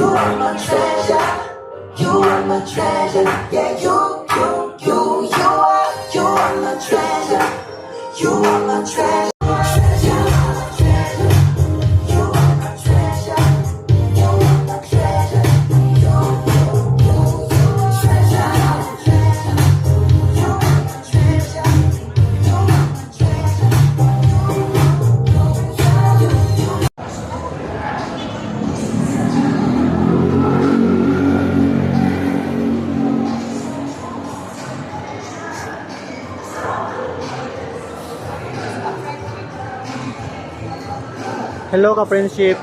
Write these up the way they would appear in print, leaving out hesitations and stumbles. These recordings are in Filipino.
You are my treasure. You are my treasure. Yeah, you are my treasure. You are my treasure. Hello ka-friendship.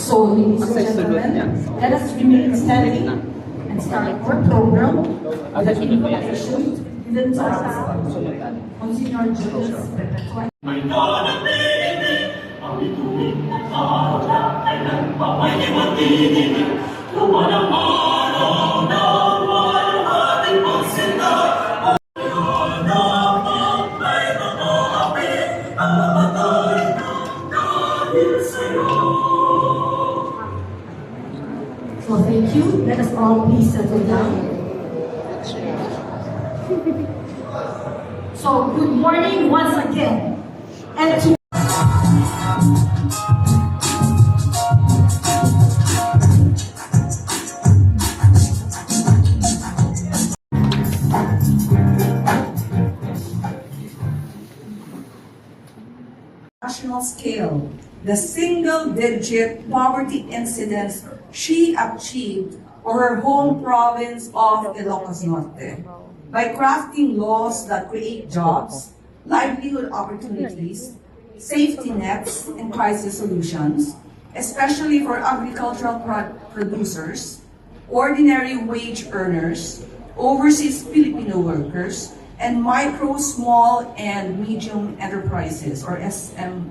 So, ladies and gentlemen, let us remain standing and start our program with the invocation given to us Monsignor Julius Perpetua. May nananilinig, ang ituwid at araw, kailan pa may matinig, tumanang araw na walang ating pagsinta. May mga api, ang namatay na dahil sa'yo. So, thank you. Let us all please settle down. So, good morning once again. And to national scale, the single-digit poverty incidence she achieved for her home province of Ilocos Norte by crafting laws that create jobs, livelihood opportunities, safety nets, and crisis solutions, especially for agricultural producers, ordinary wage earners, overseas Filipino workers, and micro, small, and medium enterprises, or SM.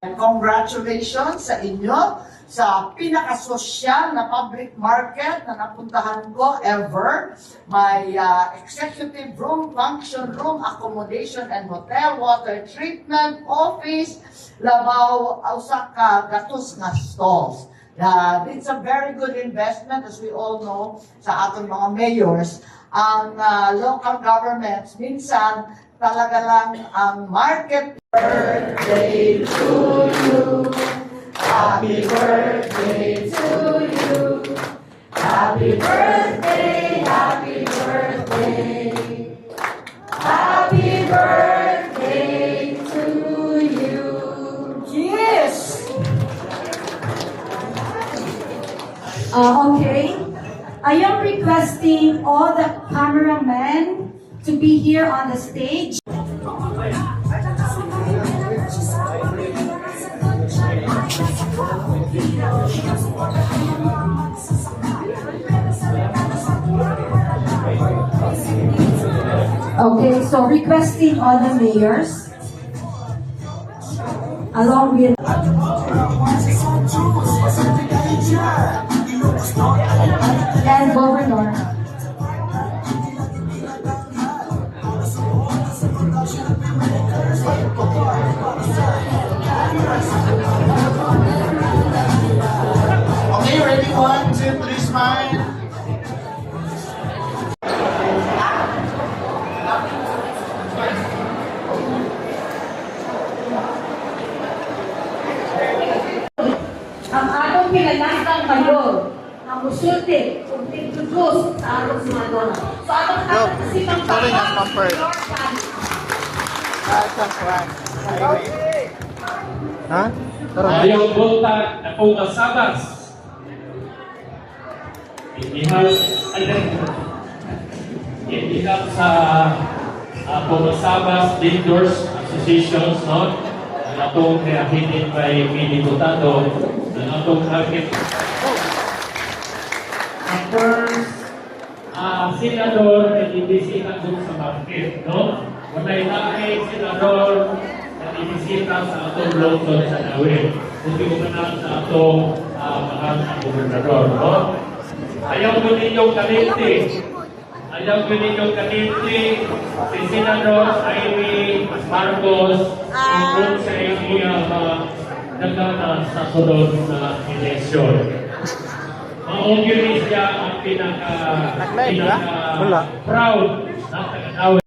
Congratulations sa inyo sa pinaka-sosyal na public market na napuntahan ko ever. May executive room, function room, accommodation and hotel, water treatment, office, labaw, usa ka gatos nga stalls. It's a very good investment, as we all know, sa ating mga mayors. Ang local governments, minsan, talaga lang ang market. Birthday to you, happy birthday to you, happy birthday, happy birthday, happy birthday to you. Yes! Okay. I am requesting all the cameramen to be here on the stage. Okay, so requesting all the mayors along with and governor. Okay, ready? 1, 2, 3, smile. Ang atong pinagandang mayor ang musulti kung introduce sa atong senador. So atong kakasipang sorry, not prepared. Ha? Ayaw buntag na pong kasabas. Ihap sa Pumasabas Leaders Associations, no? Ang atong kreahitin kay Minibutado, ang atong target. Ang first senador na ibisita doon sa market, no? Walay namin senador na ibisita sa atong lungsod sa Nawin. Hindi ko na sa atong mahal na gobernador, no? Ayaw ko ninyong kalinti. Ayaw ko ninyong kalinti si Senador Amy Marcos kung sa inyong nagkana sa sunod na eleksyon. Maugiri siya ang pinaka-proud na taga-Nawin.